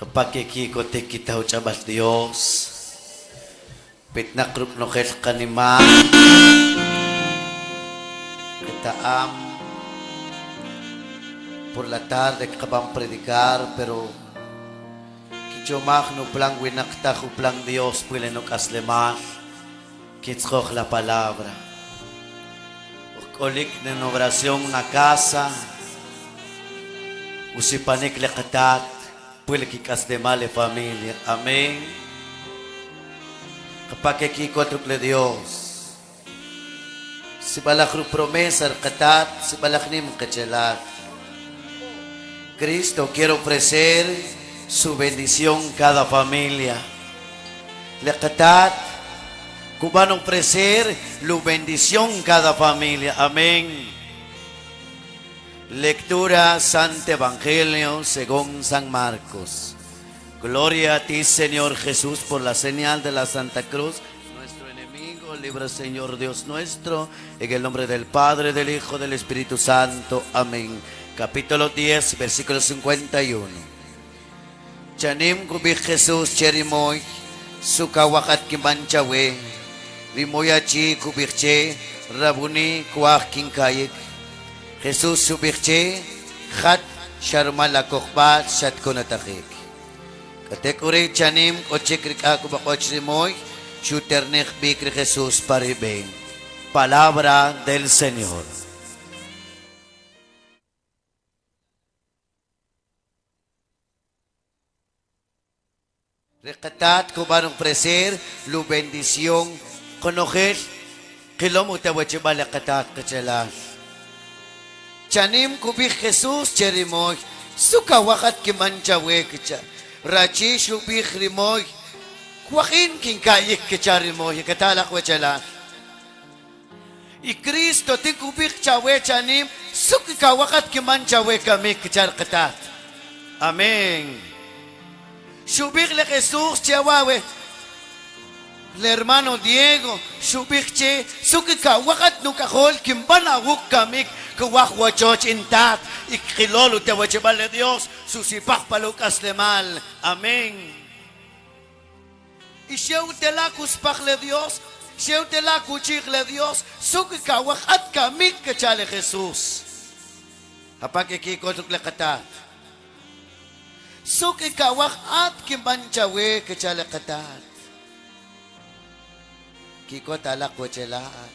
Kapag kita ucabas Dios, pitnakrup no kel kanima, kitaam, por la tarde kabang predicar, pero kichomak no plang winakta ko plang Dios, pwede no kaslemas, kitskok la palabra. Ukolik na oración na casa, usipanik lekatat, pwede kikas de male familia. Amén. Kapag kikikotok le Dios, si balakru promesa katat, si balaknim kachelat. Cristo quiere ofrecer su bendición cada familia. Le katat, van a ofrecer la bendición cada familia. Amén. Lectura Santo Evangelio según San Marcos. Gloria a ti, Señor Jesús, por la señal de la Santa Cruz. Nuestro enemigo, libra, Señor Dios nuestro, en el nombre del Padre, del Hijo, del Espíritu Santo. Amén. Capítulo 10, versículo 51. Chanim kubik Jesús cherimoy, sukawakat kimanchawe, rimoyachi kubikche, rabuni kuak kinkayik. Jesús subikche, khat sharmala kokbat shat konatakik. Katekuri chanim kochikrik ako bakochimoy, shuternech bikri Jesús paribeng. Palabra del Señor. Recatat ko van a ofrecer la bendición conocer que lo mutawache balakatat kachalas. Chanim kubik Jesús cherimoy sukawakat kimanchawe kacha rachi shubik rimoy kwakin kinkayik kacharimoy katalak wachalas. Y Cristo ti kubik chawe chanim sukikawakat kimanchawe kami kachar katat. Amén. Subirle Jesús, Chihuahua, el hermano Diego, subirche, sukika, wakat nukahol, kimbanawuk kamik, kawakwachot intat, y kilolo te wachibale Dios, susipak palukas de mal. Amén. Y siya te la kuspakle Dios, siya te la kuchikle Dios, sukika, wakat kamik, kachale Jesús. Apakikikotuk lekatat. Suki kawak at kimbanchawe kachalakatat. Kiko talak wachelaan.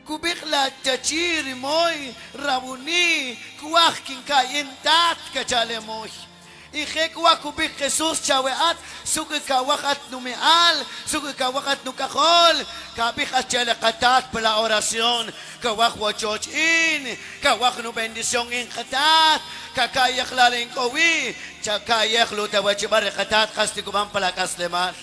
Kubikla chachiri moy rabuni kuwak kinkayin tat kachale moy. Ije kuwak kubik Jesus chaweat suki kawak at numial suki kawak at nukakol kabik at chalakatat pala oración kawak wachoch in kawak nu bendición in katat kakayak laling kowi chakayak lutawachibar katat kasti kuman pala kasleman.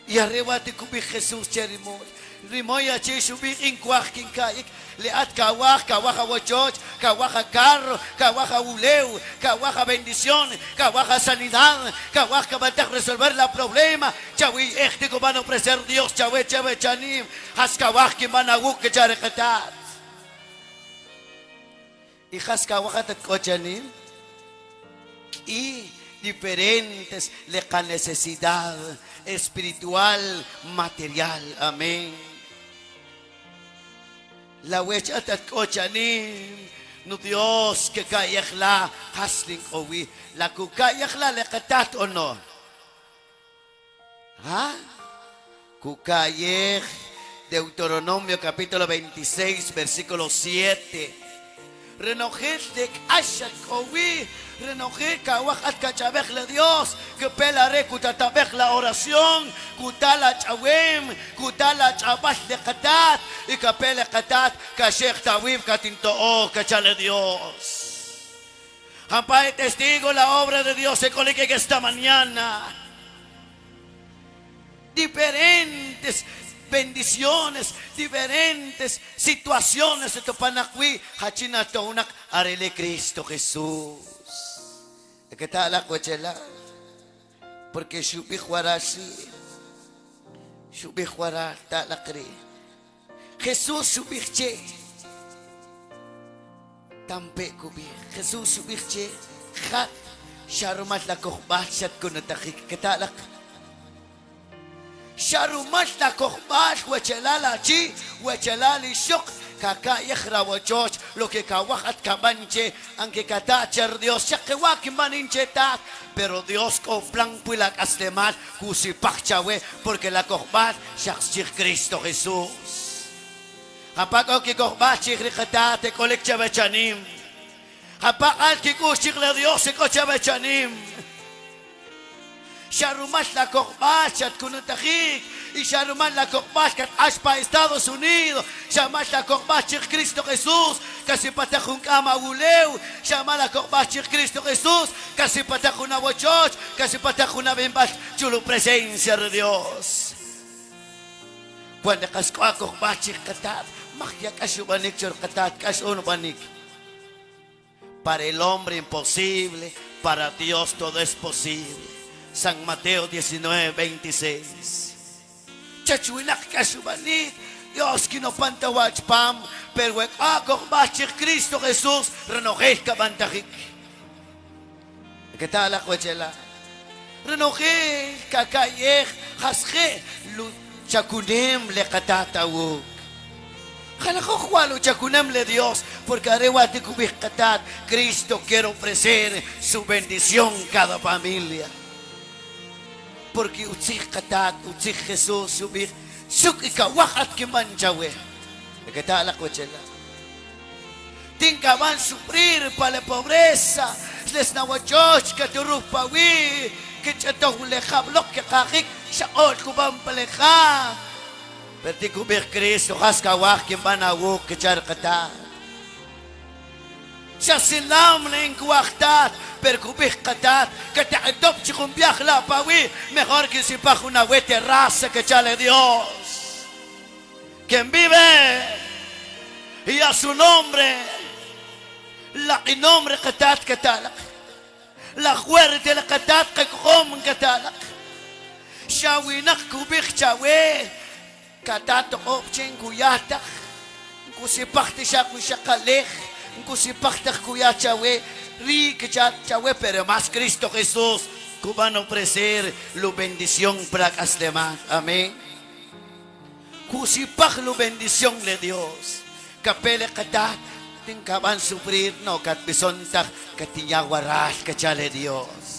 Y arriba te kubik Jesus cherimoy rimoya cheshubik in kuwak kinkayik leat kawak awachoch kawak carro kawak uleu kawak bendición kawak sanidad kawak kabantak resolver la problema chawi este ko van a ofrecer Dios chawe chanim has kawak ki manawuk ke charekatat y has kawak at kochanim y diferentes le can necesidad espiritual material. Amén. La wechat at kochanim no Dios que kayakla hasling owi la kukayakla lekatat o no ha kukayek Deuteronomio capítulo 26 versículo 7 renojete ashat owi renojé kawak at kachabek le Dios que pelare kutatabek la oración kutala chawem kutala chabas de katat y kapele katat kashek tawib katintoo kachale Dios. Ampay testigo la obra de Dios se colique que esta mañana diferentes bendiciones, diferentes situaciones de tu panakwi hachinatonak arele Cristo Jesús. ¿Qué tal la cochela? Porque shubi juarashi, shubi juara talakri. Jesús shubiche, tampe kubi Jesús subirche khat sharumat la kohbat shat kunatakik katalak sharumat la kohbat wachalala chi wachalali shok kaka yakhra wachoch lo que kawahat kabanche aunque katacher Dios shakewak maninche tat pero Dios con plan puilak aslemat kusipakchawe porque la kohbat shakshir Cristo Jesús Hapak o kikohbat shikri katate kolek chabachanim Hapak al kikushik le Dios ko chabachanim Sharumat la kohbat shat kunatakik y sharumat la kohbat kat ashpa Estados Unidos shamat la kohbat shik Cristo Jesús casi patahun kama uleu shamat la kohbat shik Cristo Jesús casi patahun abochoch casi patahun abimbat chulo presencia de Dios cuando kasko kohbat shik katat Magia kashubanik chor katat kashun banik. Para el hombre imposible, para Dios todo es posible. San Mateo 19:26. Chachuinak kashubanik, Dios que no pantawach pam, pero ako bachir Cristo Jesús renojel kabantajik. ¿Qué tal la cochela? Renojel kakayeh hasje lu chakunem le katatawuk. Jalajojualo chacunemle Dios, porque arewati kubikatat, Cristo quiere ofrecer su bendición cada familia. Porque utzig katat, utzig Jesús, subir, sukika wakat kimanchawe. ¿Qué tal la cochela? Tinka van sufrir para la pobreza, les nawachoch que tu rupawi, que chatoh lejab lo que kajik, shaol kuban paleja. Perti kubik Cristo kaskawak kim banawuk kechar kata. Siya sinam na inkwaktat per kubik katat kataidop chikumbiak la pawi mejor que si pa una wete raza que chale Dios. Quien vive y a su nombre la nombre katat katalak la fuerte la katat kakom katalak shawinak kubik chawe Katato opchen kuyata kusipakti siya kusyakalek kusipakta kuyachawe ri chawe pero más Cristo Jesús kuban ofrecer la bendición para Casleman amén kusipak la bendición de Dios kapele katat tingkaban sufrir no katbisontak katiyawaras kachale Dios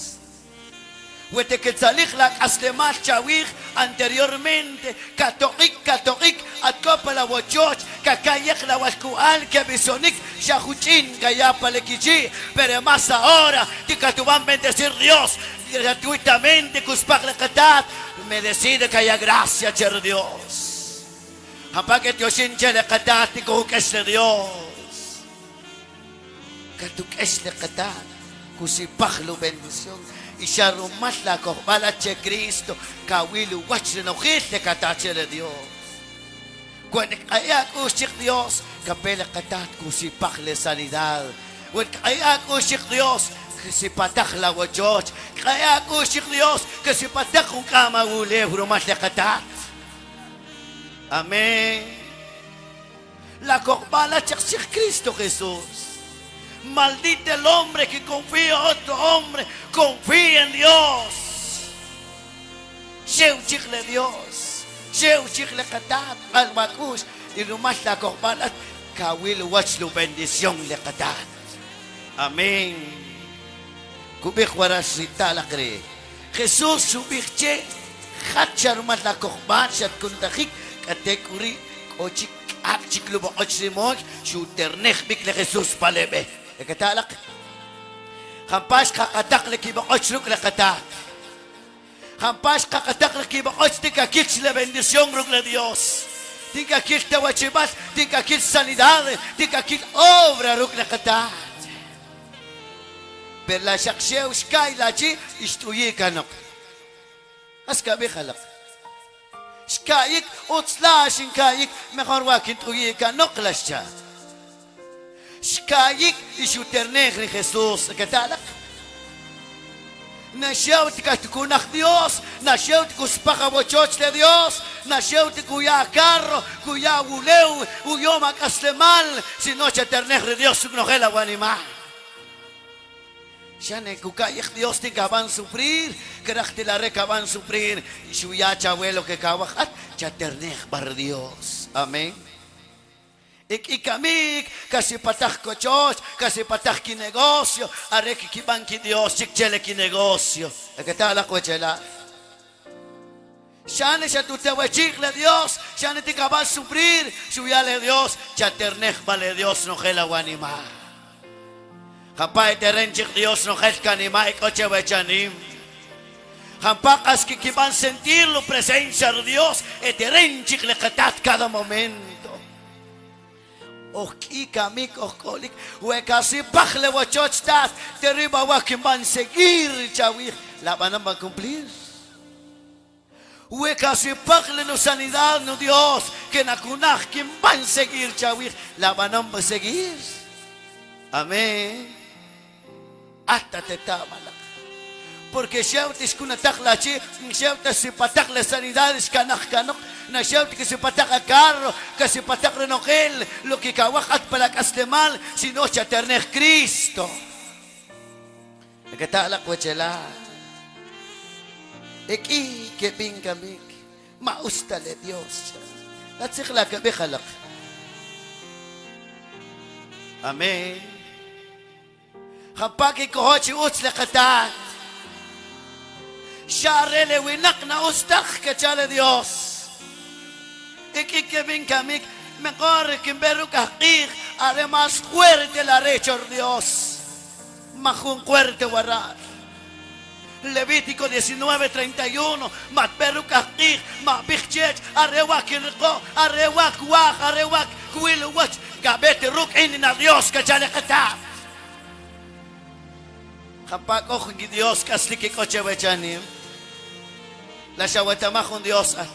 Wete que tzalik la aslemat chawik anteriormente katoik at kopa la wochoch kakayek la waskual que bisonik shahuchin kayapa lekichi pero más ahora que katuban bendecir Dios gratuitamente kuspak la katat me decide que haya gracia cher Dios apague Dioshin chele katat ko kesle Dios katuk esle katat kusipak lo bendición y sharumat la kohbala che Cristo kawilu wach no gite katache de Dios cuando kaya kushik Dios kapela katat kusipak le sanidad cuando kaya kushik Dios que si patach la wachoch kaya kushik Dios que si patach un kama ule brumat le katat amén la kohbala che Cristo Jesús Maldito el hombre que confía en otro hombre, confía en Dios. Sheu chikle Dios, sheu chikle katat, al makush, y nomás la kohbalat, kawil watch lu bendición le katat. Amén. Kubik warasita la cree. Jesús subikche, hatchar mat la kohbat, shat kuntakik, katekuri, ochik, akchik lu ba ochrimon, shuternech bik le Jesús palebe. Katalak Hampas kakatak leki ba ochruk la katak Hampas kakatak leki ba ochtika kits la bendición ruk la Dios Tika kits tawachibat Tika kits sanidad Tika kits obra ruk la katak Per la shakshew shkai la chi Ishtuyi kanok Askabi khalak Shkayik utsla shinkayik Mejor wakin tuyi kanok la shcha Shkayik y shuternegri Jesús. ¿Qué tal? Nashaut katukunach Dios. Nashaut kuspacha bochoch de Dios. Nasceu-te cuya carro, cuya uleu, uyoma caslemal, si noche ternejre Dios no gela animal. Shane kukayek Dios te kaban sufrir, kerachti la re kaban sufrir, shuya chabuelo que kawahat, chaternech bar Dios. Amén. Ikamik, kasi patah kochos, kasi patah ki negosyo, are kikiban ki Dios, chikchele ki negosyo. Ekatala ko chela. Shane ya tu te wechikle Dios, shane te kaban sufrir, shuya le Dios, chaternech vale Dios no gela wanima. Kapay terenchik Dios no gel kanima ikoche wechanim. Hampakas kikiban sentir la presencia de Dios, eterenchik le katat cada momento. Oki kamik okolik, wekasi pakle wachochtas, teriba wakiman seguir chawi, la van a cumplir. Wekasi pakle no sanidad no Dios, que nakunach quien van a seguir chawi, la van a seguir. Amén. Hasta te tamala. Porque shautis kuna taklachi, shautis si patak la sanidades kanach kanok, na shautis que si patak a carro, que si patak renogel, lo que kawakat para caslemal, si no chaternech Cristo. Que tal la cochela? Eki que pinkamik, maustale Dios. Latzikla que bejalak. Amén. Kapag ikohochi uts lekatat, sharele winak na ustak kachale Dios. Ikikibing kamik, mejor que beru kahkik, are más fuerte la recha Dios. Majun fuerte warar. Levítico 19:31, mat beru kahkik, ma bichech, are wakilko, are wakwak, are wakwilwach, gabete ruk inina Dios kachale katat. Kapag ako Dios kaslik ikoche wechanim, la shawatamah Dios at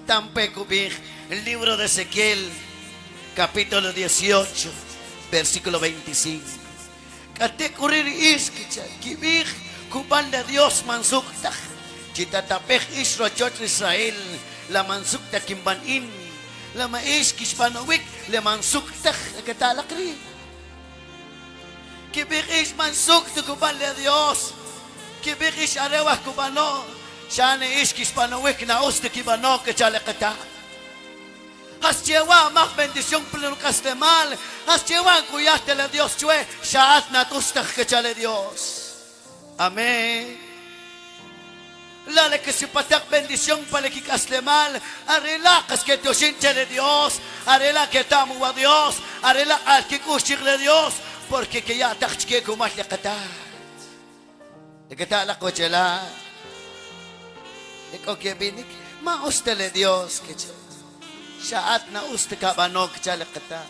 tampe kubich, el libro de Ezequiel, capítulo 18, versículo 25. Kate kurir iskicha, kibich kuban de Dios mansukta, chitatapech isrochot Israel, la mansukta kimbanin, la maiskish panawik, la mansukta, katalakri. Kibikish mansuk tu kuban le Dios. Kibikish arewah kubano. Shane ishkish panawik na uste kibano que chale kata. Has chewa mak bendición pleno castemal. Has chewa cuyaste le Dios chue. Shaat na tustach que chale Dios. Amén. Lale que si patak bendición para que castemal. Arela que te oshinche le Dios. Arela que tamu a Dios. Arela al que kushir le Dios. Porque que ya tachke kumash le kata. Le kata la cochela. Le coque binik. Ma ustele Dios que shaat na uste kabano que le kata.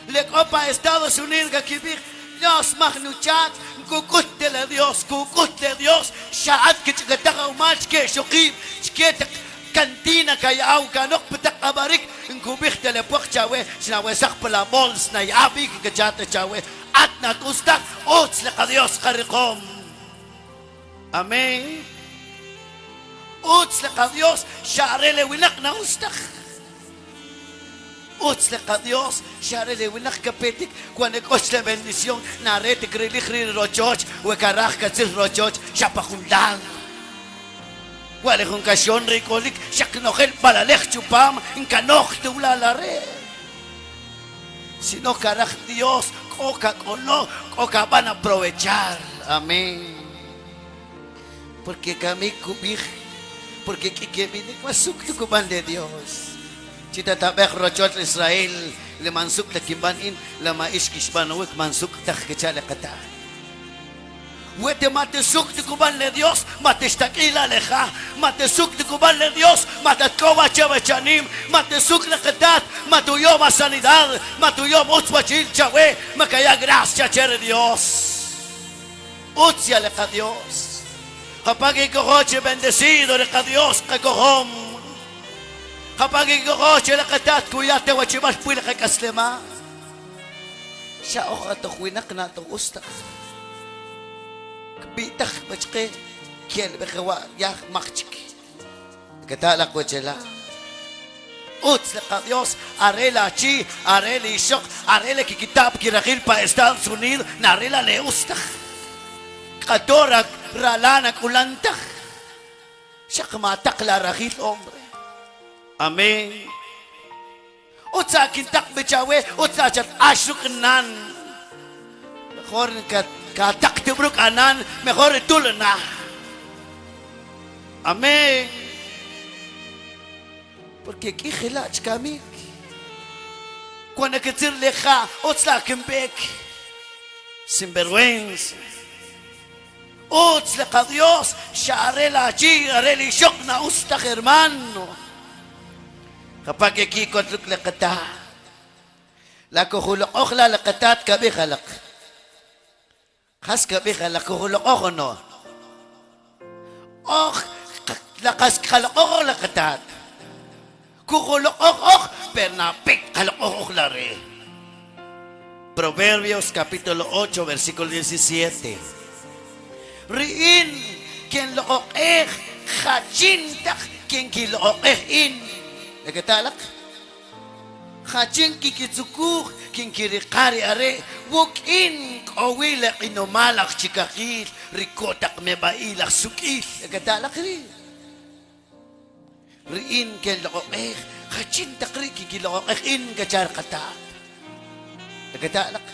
Le copa Estados Unidos que kibir. Dios magnuchat. Kukutele Dios. Kukutele Dios. Shaat que chikata umach que shokib. Chiketa cantina kaya au kanok petak abarik ngubik telepuak chawe sinawe sak pala malls na yabi kajata chawe at natustak ots le Dios karikom. Amén. Ots le Dios sharele winak na ustak. Ots le Dios sharele winak kapetik cuando coche la bendición na rete krilikri rochoch we karach katzir rochoch shapakundan. Wale kung kasyon rikolik, siyak nokel balalek chupam, inkanok tula la re. Sino karak Dios, koka kono, koka van a aprovechar. Amén. Porque kami kubik, porque kikeminik masuk tu kuban de Dios. Cita tabek rochot Israel, le mansuk le kimbanin, le maiskis banawik mansuk tak kecale kata. Wete matesuk de kuban le Dios, matestakila leja, matesuk de kuban le Dios, matatkoba chavechanim, matesuk le ketat, matuyoma sanidad, matuyoma utzbachil chawe, makaya gracia chere Dios. Utzia leja Dios. Kapag ikohoche bendecido leja Dios kakohom. Kapag ikohoche le ketat kuyate wachimas puila kaslema. Siya o katukhwinak na to ustak. Bitak bachke kiel bekhwa yak makchki Katala ko sila. Uts laka Dios, arela chi, arela ishok, arela kikitab kirakil pa Estados Unidos, narela leustak. Kadorak ralanak ulantak. Siya kamatak larakil, hombre. Amen. Utsa kintak becawe, utsa chat asyuk nan. Mejor katak tibruk anan, mejor itulan na. Amen. Porque aquí gelach kami. Cuando que tir leja, otla kembek. Sinvergüenza. Otla ka Dios, sharela allí, areli shok na usta hermano. Kapag aquí kontruk lekata. La kuhulok okla lekatat kabi halak. Khas kabi halak kuhulok ok no. Ok lakas kalok ok lekatat. Kukulok-ok, pernapik, kalok-ok lari. Proverbios capítulo 8, versículo 17. Riin, quien lo-ok, hachintak, quien kilo-ok-in. Nagatalak? Hachin kikitsukuk, quien kirikari are, wuk-in, kawilak inomalak chikakil, rikotak mebailak sukil. Nagatalak rin. Riin ken loqeh kachin takri kikiloqeh in kachar kata nagatalak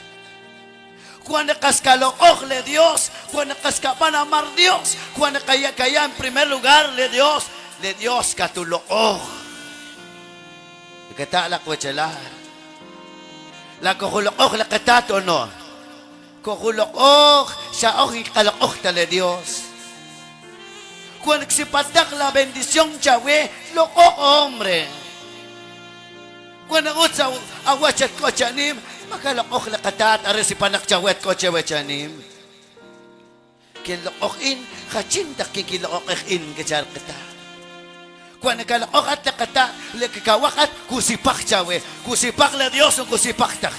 cuando cascaloq le Dios cuando cascapan amar Dios cuando kaya en primer lugar le Dios katuloq nagatalak wachala la kohuloq la katato no kohuloq siya ok kaloq le Dios. Cuando se patak la bendición chawe, loco hombre. Cuando utsa awachat ko chanim, makalokok la katat, are si panak chawet ko chawe chanim. Kilokok in, kachintak kikilokok in kachar kata. Cuando kalokok at la kata, lekikawakat, kusipak chawe. Kusipak la Dios, kusipak tak.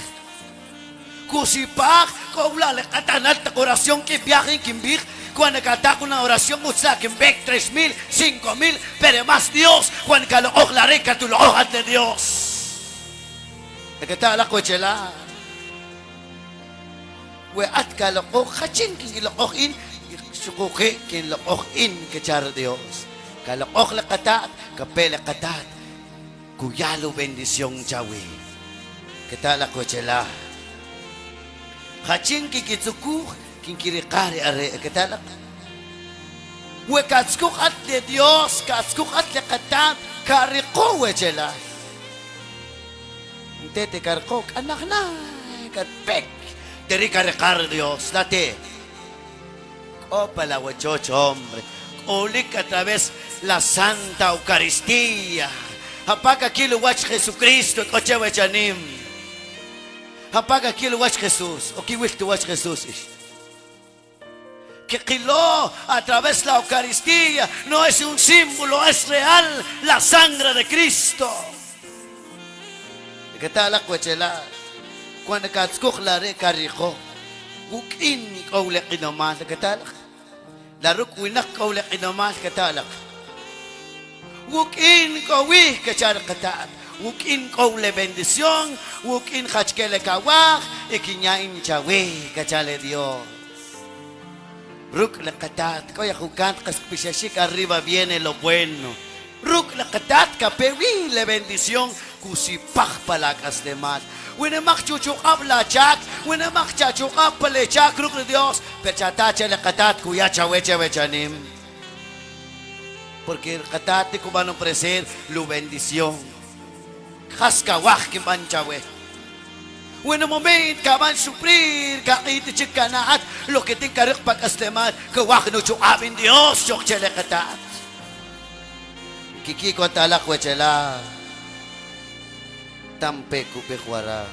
Kusipak, kaula la katanat, oración que viajen, kimbik, cuando cantamos una oración, usa que ven 3,000, 5,000, pero más Dios, cuando lo ojo la rica, tú lo ojas de Dios. ¿De qué tal la cochela? We at ka lo ojo, hachin, quien lo ojo in, sukuki, quien lo ojo in, que char Dios. Que lo ojo la catat, que pele catat, cuyalo bendición chawi. ¿Qué tal la cochela? Hachin, kikitsuku, kinkirikari are katalak we katskuk at le Dios katskuk at le katam kariko we chela tete karkok anak na katpek deri karikar Dios date o pala huachocho hombre ulik a través la Santa Eucaristía apaga kilo wach Jesucristo koche we chanim apaga kilo wach Jesús o kiwil tu wach Jesús que quiló a través de la Eucaristía no es un símbolo, es real la sangre de Cristo. ¿Qué tal la cuechela? Cuando katskuk la re carijo, bukin kaule kinomal, ¿qué tal? La rukwinak kaule kinomal, ¿qué tal? Bukin kawi, ¿qué tal? Bukin kaule bendición, bukin hachkele kawak, ikinyain chawi, ¿qué tal Dios? Ruk la katat, kaya jugant kaspishashik arriba viene lo bueno. Ruk la katat kapewi la bendición kusipah palakas de mal. Wina mak chuchukap la chak, wina mak chachukap pale chak ruk de Dios. Perchatache la katat kuya chaweche wechanim. Porque el katat te kumano ofrecer lu bendición. Kaskawak kiman chawe. Bueno, momento que van a sufrir, que iti chikanaat, lo que te encargo para castemat, que wak no chuabin Dios, chok chele katat. Kiki ko tala kwechela, tampe kupekwara,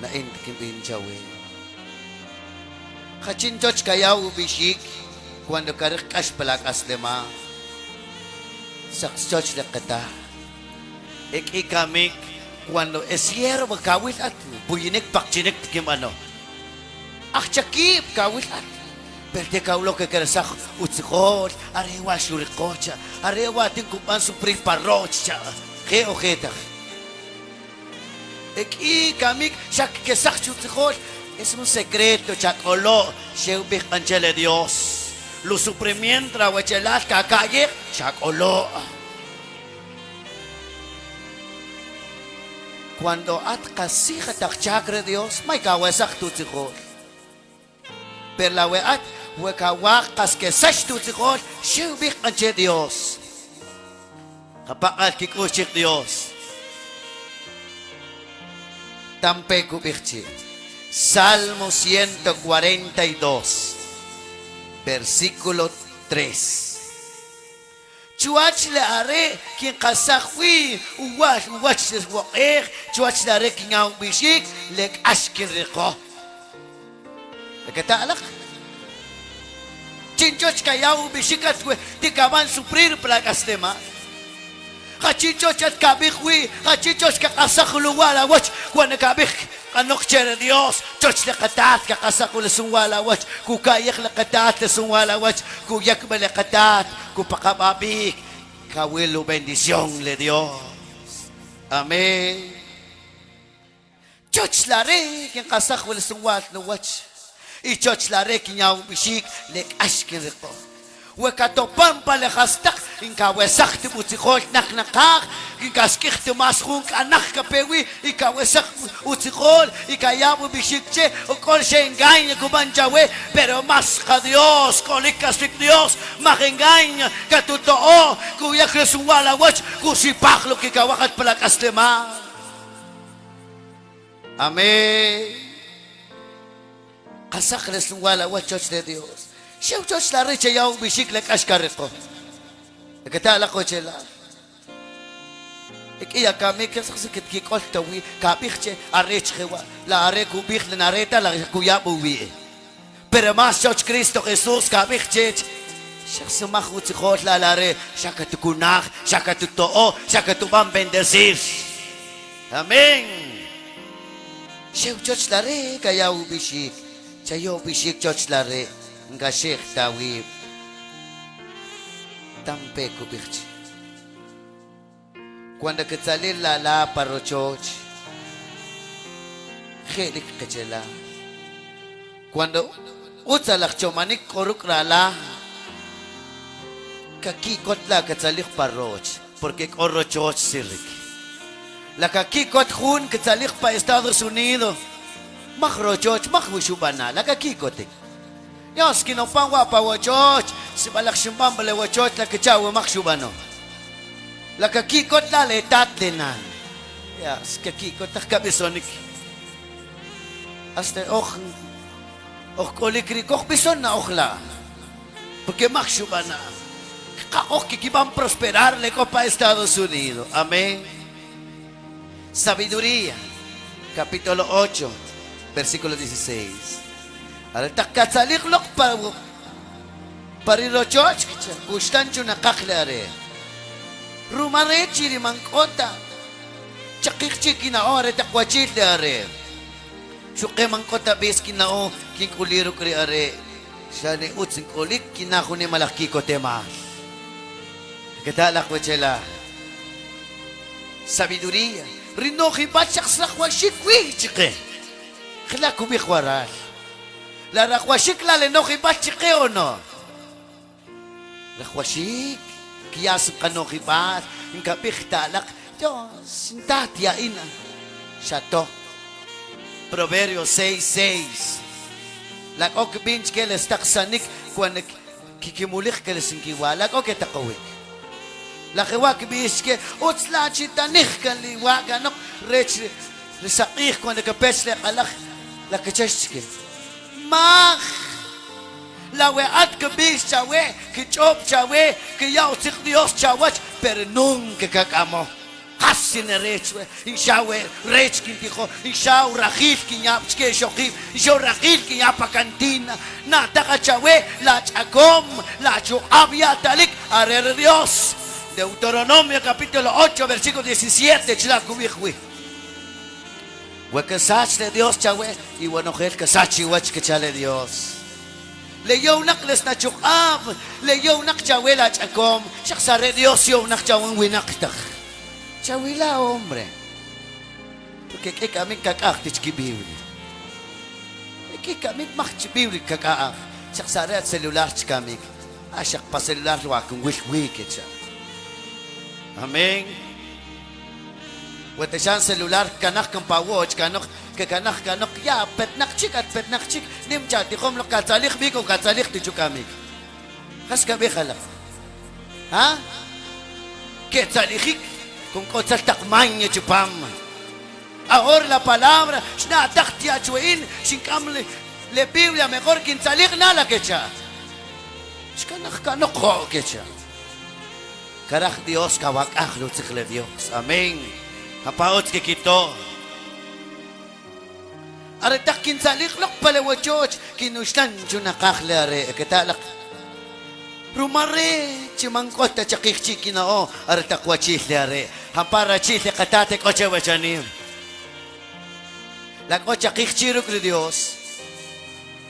na intikimbin chawe. Kachin choch kaya ubishik, cuando karek kash pala kastema, saks choch le kata, ikamik, cuando es hierro kawit at buyinik pakchinik kim ano akchakip kawit at Perde kaulo que keresak utzikot, arewa shurikocha, arewa tinkupan supri parrocha, que ojeta. Aquí kamik shak kesak utzikot, es un secreto chakolo, sheubik anchele Dios. Lo supremientra wachelat kakaye chakolo. Cuando at kasija tak chakre Dios, may kawasak tutzikot. Per la weat wekawakas que sash tutzikot, sheubik anche Dios. Kapag kikushik Dios. Tampe kubikchi. Salmo 142, versículo 3. Chuach le are quien kasakwi uwach les waer chuach le are quien au bishik le ashkin rico. ¿Qué tal? Chinchoch kayau bishikat tikaban suprir para castema. Hachinchoch at kabikwi, hachinchoch kakasakuluwala wach kuan kabik kanok chere Dios, choch le katat kakasakul sunwala wach kukayak le katat sunwala wach kuyak le katat kupakababik kawilo bendición le Dios. Amén. Choch la re quien kasakul sunwat no wach. Y choch la re quien yau bishik le ashkin rico. Wekatopan pa le hastak inkawesak ti utzikot naknakak inkaskik ti maskhun kanak kapewi ikawesak utzikot ikayabu bishikche o kol se engaña kubanchawe pero más ka Dios kolikasik Dios más engaña katutoo kuyak resuwala wach kusipak lo kikawakat pala kastema. Amén. Kasak resuwala wach choch de Dios. Siya choch la recha yaw bishik lek ashkareko. Ekatala ko chela. Ikiya kami kasak kikol tawi kapikche arech kewa la are kubik la nareta la kuya buwi. Pero más choch Cristo Jesús kapikche. Siya sumach utzikot la are siya katukunak siya katutoo siya katubang bendecir. Amen. Siya choch la re kaya ubishik. Siya yaw bishik choch la re. Ngashik tawi tampe kubirchi. Cuando que salir la parochoch, gelik kachela. Cuando utzalak chomanik koruk la kaki kotla que salir paroch, porque korrochoch sirik. La kaki kot hun que salir pa Estados Unidos, makrochoch makwishubana, la kaki kotik. Yos kinopang wapa wachoch si balak shumbam bale wachoch la kechaw makshubano la kakikot la le tatlenan yas kakikot tak kabisonik hasta kolikri kok bison na okhla porque makshubana kakok kikibam prosperar le copa Estados Unidos. Amén. Sabiduría capítulo 8 versículo 16. Al takatsalik lok parirochoch gustancho nakakle are rumare chiri mangkota chakikchi kinao are takwachit are suke mangkota bes kinao kinkuliro kri are shane utsin kolik kinako ni malaki ko tema katala kwachela sabiduría rinohi bachak sakwashik wi chike khla kubi khwaral la rakwashik la lenohi bachike o no rakwashik kiyas kanohi bat inka pikhtalak Dios intatia ina shato Proverbios 6:6 la ok binch ke les taksanik kwan kikimulik ke les inkiwala ok takawik la khwak biske utsla chitanik kan liwa ganok rech risaqih kwan ka pesle alak la kachashke mach la we at ka bis chawe ki chop chawe ki yaw sik Dios chawach pero nunca kakamo hasin rechwe ishawe rech kintijo ishaw rachil kinyapske shokib ishaw rachil kinyapa cantina na takachawe la chakom la chuabia talik arer Dios. Deuteronomio capítulo 8 versículo 17 chlakubikhwi we kasach de Dios chawe y bueno gel kasach wach que chale Dios Leyaw nak les na chukab. Leyaw nak chawela chakom. Shaksare Dios yaw nak chawang winaktak. Chawila, hombre. Porque que kami kakak Biblia. Que kami Biblia kakak. Shaksare at celular kami. Asyak pa celular wakong wicket siya. Amen. Wate siya celular kanak kang pa-watch kanok kanok ya petnak chik nim chati kom lo katsalik biko katsalik ti kami. Kas kami khalak. Ha? Ketsalikik kung kotsal takman niya chupam. Ahora la palabra shna takti achuin shinkam le Biblia mejor kintsalik na la kecha. Shkanak kanok ko kecha. Karach Dios kawakach lo tsikle Dios. Amen. Hapaot kikito. Aratak kinsalik lok palawachoch kinustan junakakle are ketalak. Rumare chimangkot ta chakikchi kinao aratak wachile are. Hampara chile katate koche wachanim. Lako chakikchi ruk Dios.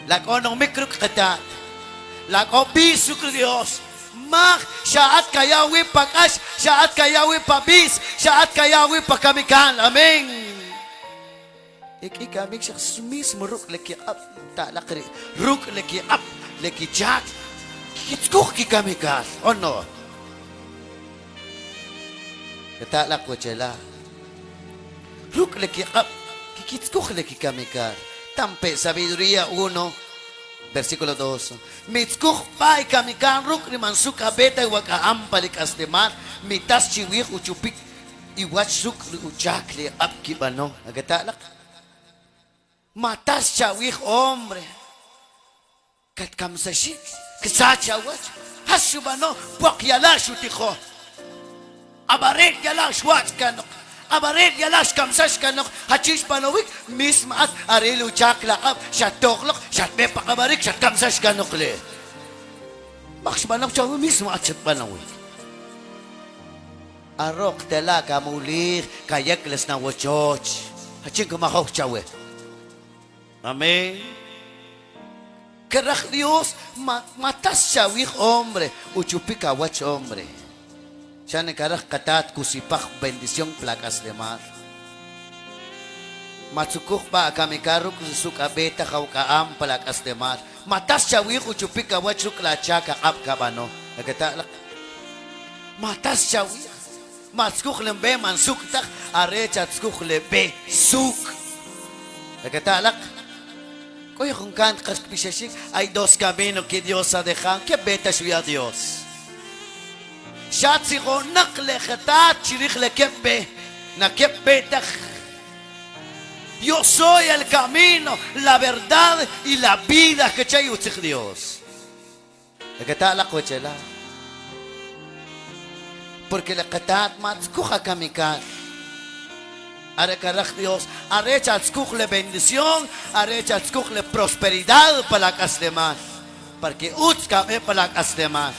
Lako nong mikruk katat. Lako bisuk Dios. Mak, syaat kayawi pakas, syaat kayawi pabis, syaat kayawi pakamikan. Amen. Kami siya sumis meruk leki up, tak lakri, ruk leki up, leki jak, kitskuk kikamikan. Oh no. Tak lakwa cela. Ruk leki up, kitskuk leki kamikan. Tampe sabiduría 1. Versículo 2. Mitzkuch pai kamikan ruk riman suka beta waka ampalik astemar mitas chiwik uchupik iwach suk uchakli apkibano agatalak matas chawik hombre kat kamsashik kisachawach hasubano pok yalash uticho abaret yalash wach kanok abaret yalash kamsash kanok hachish panowik mismaat arilu chaklakab shatoklok shatme pakabarik shat kamsash kanok le baksh banok chawu mismaat shat panowik arok tela kamulir kayakles na wachoch hachin kumakok chawe. Amen. Kerach Dios matas chawik hombre uchupika wach hombre. Siya nagkarah katat kusipak bendisyong plakas de mar. Matsukuk pa kami karuk suka beta kau kaam plakas de mar. Matas chawik uchupik kawat sukla chaka kap kabano. Nagatalak. Matas chawik. Matsukuk lembe mansuk tak are chatsukuk lebe suk. Nagatalak. Kuya kung kan kaspishashik ay dos camino que Dios ha dejado. Que beta suya Dios. Shatsigo naklejatat chirich lekepe nakepetach. Yo soy el camino, la verdad y la vida que chayutzich Dios. Nagkatala ko chela. Porque la katat matzkucha kamikat. Are karach Dios, are chatzkuch le bendición, are chatzkuch le prosperidad para las demás. Porque utzkame para las demás.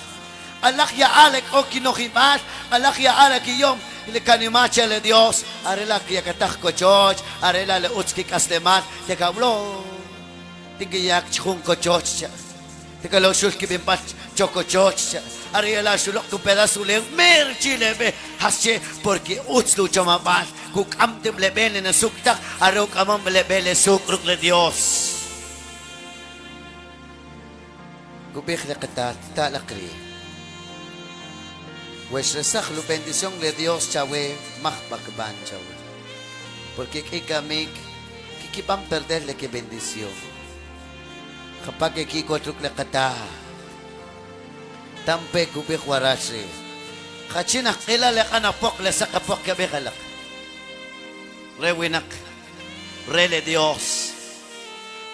Alak ya alek o kinohimat, alak ya alek yom lekanimat le Dios, arela ya katach kochoch, arela le utski kaslemat, te kablo, tigiyak chkun kochoch, te kalo shulki bimpat chokochoch, arela shulok tu pedazo le mer chilebe, hasche porque utslu chamabat, kuk amtem lebele na suktak, arok amam lebele sukruk le Dios. Kubik le katat, talakri. Pues resajlo bendición le Dios chawe mahbakban chawe. Porque kikami kikipan perderle que bendición. Kapag kikotruk le kata tampe kubik warasi. Kachinak ila le kanapok le sakapok kabikalak. Rewinak rele Dios.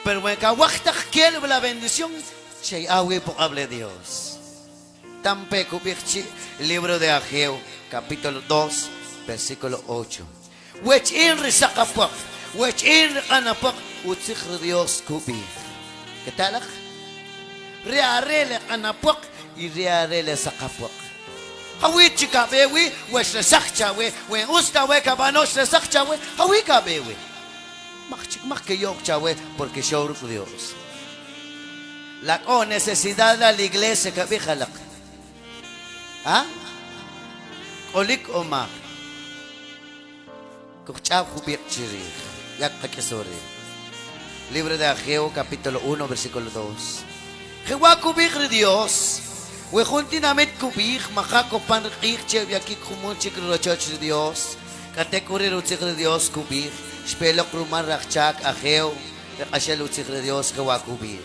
Pero when kawaktak quiere la bendición, chay awe po hable Dios. Tampe kubikchi, libro de Ageo, capítulo 2, versículo 8. Wech in risakapok, wech in kanapok, utsik Dios kubik. ¿Qué tal? Rearele kanapok, y rearele sakapok. Hawi chikabewi, wech resakchawe, wen ustawe kabanos resakchawe, hawi kabewi. Makchik makkeyok chawe, porque showruk Dios. La necesidad de la iglesia que bijalak. ¿Ah? Kolik oma. Kuchab kubik chiri. Yak kakisori. Libro de Ageo, capítulo 1, versículo 2. Jehová kubik de Dios. Wejunti namet kubik. Makakopan rikik chev yakik kumunchik rochoch de Dios. Katekuri rutsik de Dios kubik. Spelok rumar rakchak Ageo. Rekashel utsik de Dios Jehová kubik.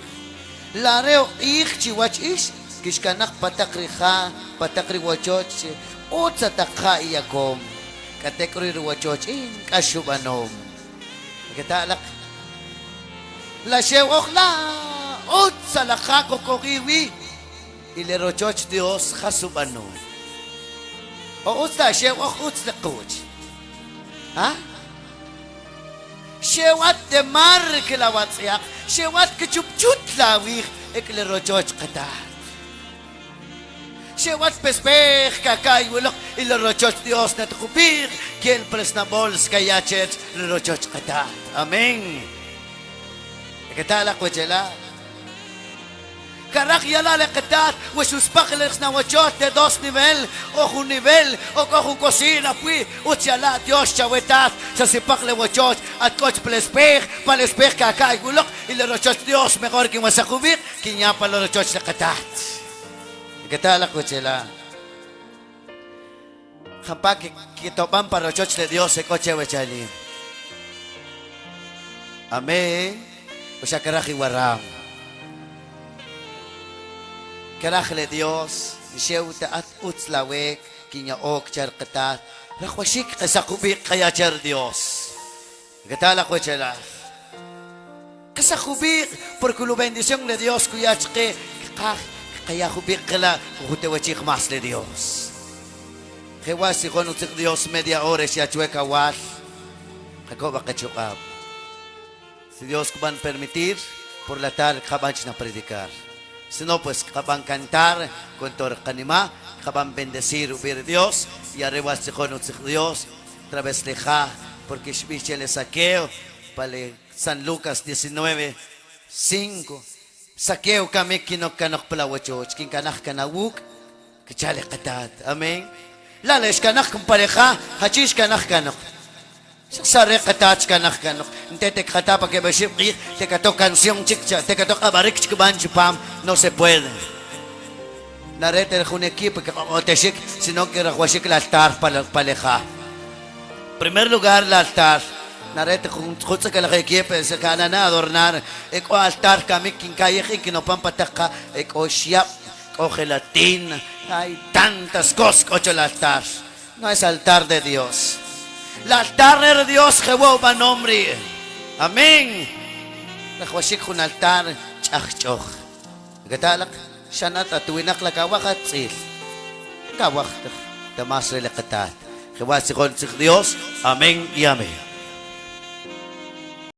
Lareo ik chiwach ish. Kishkanak patakriha. Patakri wachoch. Utsa takha iyakom. Katekuri ruwachoch. In kashubanom. Katalak. La shewok la. Utsa lakako kokiwi. Ile rochoch Dios hasubano. O utsa shewok utsa kuch. Ha? Shewat de mar kilawatsiak. Shewat kichupchut lawik. Ekle rochoch katat. Shewat pespech kakay wulok. Ile rochoch Dios na tukupir. Kien presnabols kayachet. Ile rochoch katat. Amen. Katalak wajela. Karak yala lekatat. Wasuspak na wachot de dos nivel. O un nivel. O un cocina. Pui. Utyala Dios chawetat. Sa sipak le wachot. At coach palespech. Palespech kakay wulok. Ile rochoch Dios. Mejor que masakubik. Kinya palo rochoch lekatat. Katalak wajela. Kapag kitopan para rochoch de Dios. Se coche wachali. Amen. O sea, karaji waram. Karajle Dios. Shewta at utslawek. Kinya ok charkatat. Rakwashik kasakubik kaya char Dios. Gatala ko chala. Kasakubik. Porque la bendición de Dios kuyachke. Kaya kubik kala. Kukutewachik mas de Dios. Jehová si conoce Dios media hora. Si achueka wat. Kakoba kachukab. Si Dios van a permitir, por la tarde kaban na predicar. Si no, pues kaban cantar con todo kanima, kaban bendecir ubir Dios y arriba se conoce Dios, través leja, porque shbiche le saqueo, para San Lucas 19, 5. Saqueo kami kinok palawachoch, kin kanak kanawuk, kachale katat. Amen. Lalesh kanak kung pareja, hachish kanak kanok. Sare katach kanak kanok. Te kata pa que baship te kato canción chicha, te kato abarik chikban chipam, no se puede. Narete el un equipo que te shik, sino que rahuashik el altar para paleja. Primer lugar el altar. Narete justo que la equipo se canana adornar, eco altar kami kinkayek que no pan pataka, eco shiap, o gelatina, hay tantas cosas ocho el altar. No es altar de Dios. El altar de Dios Jehová nombre. Amén. Nakwashik un altar chachchoch. Gatalak shanat atuinak la kawakat sil. Kawak tamasre la katat. Jehová si con Dios. Amén y amén.